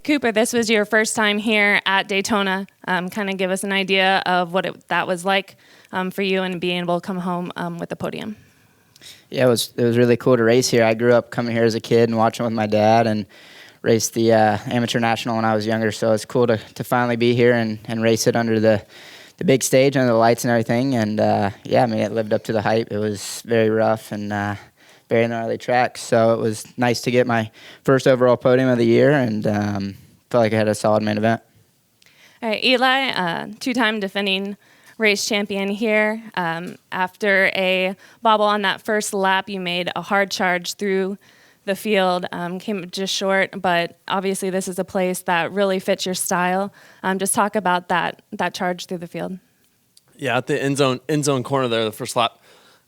Cooper, this was your first time here at Daytona. Kind of give us an idea of what that was like for you and being able to come home with the podium. Yeah, it was really cool to race here. I grew up coming here as a kid and watching with my dad, and raced the amateur national when I was younger. So it's cool to finally be here and race it under the big stage, under the lights and everything. And yeah, I mean, it lived up to the hype. It was very rough and very gnarly track. So it was nice to get my first overall podium of the year, and felt like I had a solid main event. All right, Eli, two-time defending race champion here. After a bobble on that first lap, you made a hard charge through the field, came just short, but obviously this is a place that really fits your style. Just talk about that charge through the field. Yeah, at the end zone corner there, the first lap,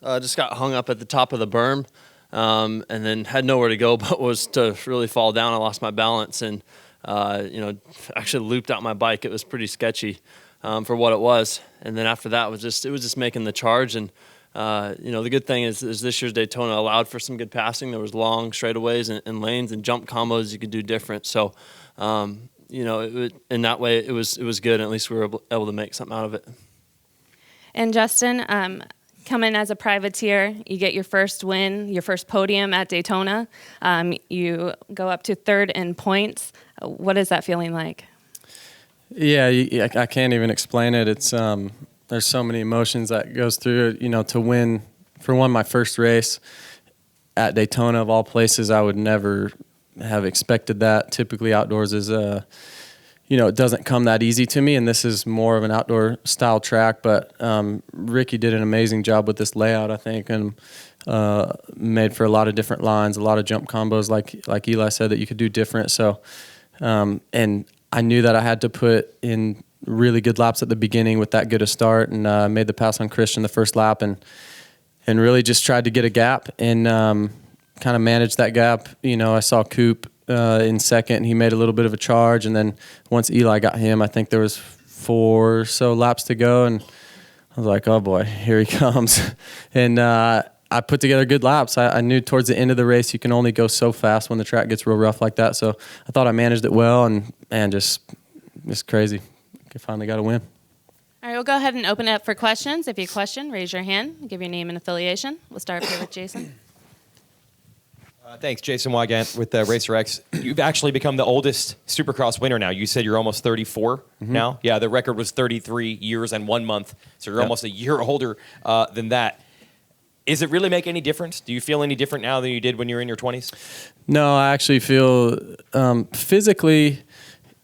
just got hung up at the top of the berm, and then had nowhere to go but was to really fall down. I lost my balance and actually looped out my bike. It was pretty sketchy for what it was. And then after that, it was just making the charge. And the good thing is this year's Daytona allowed for some good passing. There was long straightaways and lanes and jump combos you could do different. So, in that way, it was good. And at least we were able to make something out of it. And Justin, coming as a privateer, you get your first win, your first podium at Daytona. You go up to third in points. What is that feeling like? Yeah, I can't even explain it. It's there's so many emotions that goes through it. To win, for one, my first race at Daytona of all places, I would never have expected that. Typically, outdoors is it doesn't come that easy to me, and this is more of an outdoor style track. But Ricky did an amazing job with this layout, I think, and made for a lot of different lines, a lot of jump combos, like Eli said, that you could do different. So, and I knew that I had to put in really good laps at the beginning with that good a start, and made the pass on Christian the first lap, and really just tried to get a gap and kind of manage that gap. I saw Coop in second, and he made a little bit of a charge, and then once Eli got him, I think there was 4 or so laps to go, and I was like, oh boy, here he comes. And I put together good laps. I knew towards the end of the race you can only go so fast when the track gets real rough like that. So I thought I managed it well, and just crazy. I finally got a win. All right, we'll go ahead and open it up for questions. If you have a question, raise your hand. Give your name and affiliation. We'll start here with Jason. Thanks, Jason Wygant with Racer X. You've actually become the oldest Supercross winner now. You said you're almost 34 now. Yeah, the record was 33 years and 1 month, so you're almost a year older than that. Does it really make any difference? Do you feel any different now than you did when you were in your 20s? No, I actually feel physically,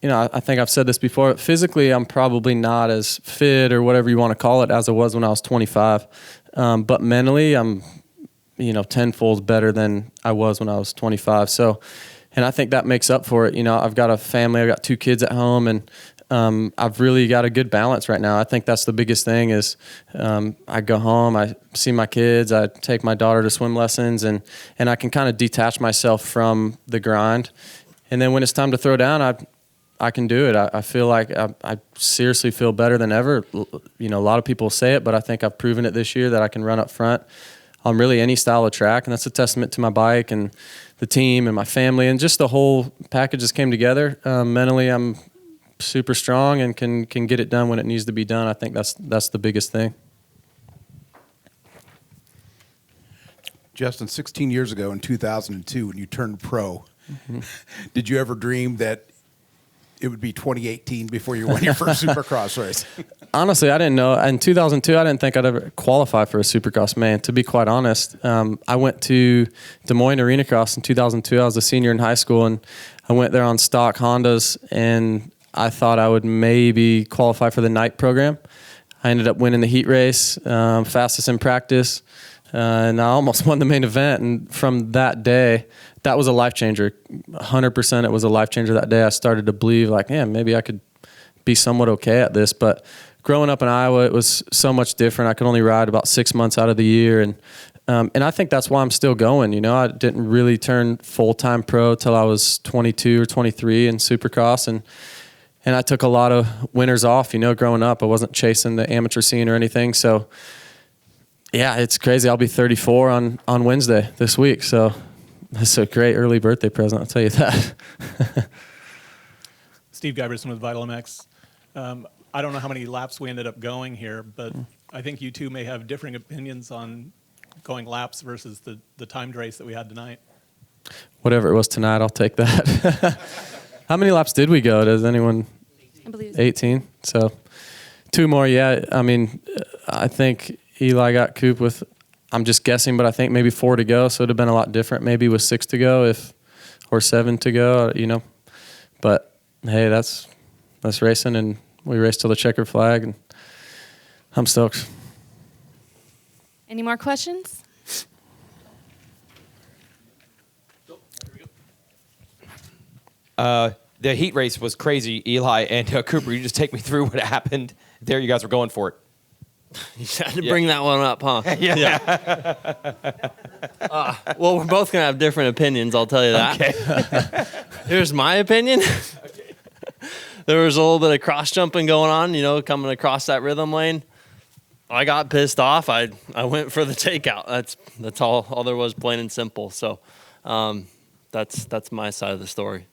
I think I've said this before, physically I'm probably not as fit or whatever you want to call it as I was when I was 25. But mentally I'm, tenfold better than I was when I was 25. So, and I think that makes up for it. I've got a family, I've got 2 kids at home, and I've really got a good balance right now. I think that's the biggest thing is I go home, I see my kids, I take my daughter to swim lessons, and I can kind of detach myself from the grind. And then when it's time to throw down, I can do it. I feel like I seriously feel better than ever. A lot of people say it, but I think I've proven it this year that I can run up front on really any style of track, and that's a testament to my bike and the team and my family, and just the whole package just came together. Mentally, I'm super strong and can get it done when it needs to be done. I think that's the biggest thing. Justin, 16 years ago in 2002 when you turned pro, did you ever dream that it would be 2018 before you won your first Supercross race? Honestly, I didn't know. In 2002, I didn't think I'd ever qualify for a Supercross, man, to be quite honest. I went to Des Moines Arena Cross in 2002. I was a senior in high school, and I went there on stock Hondas, and I thought I would maybe qualify for the night program. I ended up winning the heat race, fastest in practice, and I almost won the main event. And from that day, that was a life changer. 100% it was a life changer that day. I started to believe, like, man, maybe I could be somewhat okay at this. But growing up in Iowa, it was so much different. I could only ride about 6 months out of the year. And I think that's why I'm still going. I didn't really turn full-time pro till I was 22 or 23 in Supercross. And I took a lot of winters off, growing up. I wasn't chasing the amateur scene or anything. So, yeah, it's crazy. I'll be 34 on Wednesday this week. So That's a great early birthday present, I'll tell you that. Steve Giberson with Vital MX. I don't know how many laps we ended up going here, but I think you two may have differing opinions on going laps versus the timed race that we had tonight. Whatever it was tonight, I'll take that. How many laps did we go? Does anyone? I believe 18. So 2 more, yeah. I mean, I think Eli got Coop with, I'm just guessing, but I think maybe 4 to go. So it'd have been a lot different maybe with 6 to go or 7 to go, you know. But hey, that's racing, and we raced till the checkered flag, and I'm stoked. Any more questions? The heat race was crazy, Eli and Cooper. You just take me through what happened there. You guys were going for it. You had to bring that one up, huh? Yeah. Well, we're both going to have different opinions, I'll tell you that. Okay. Here's my opinion. There was a little bit of cross jumping going on, you know, coming across that rhythm lane. I got pissed off. I went for the takeout. That's all there was, plain and simple. So that's my side of the story.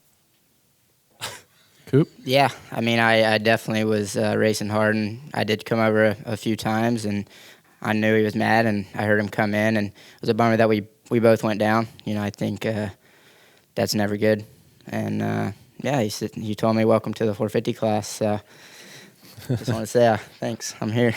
Coop? Yeah, I mean, I definitely was racing hard, and I did come over a few times, and I knew he was mad, and I heard him come in, and it was a bummer that we both went down. You know, I think that's never good. And, yeah, he told me, welcome to the 450 class, so just want to say thanks. I'm here.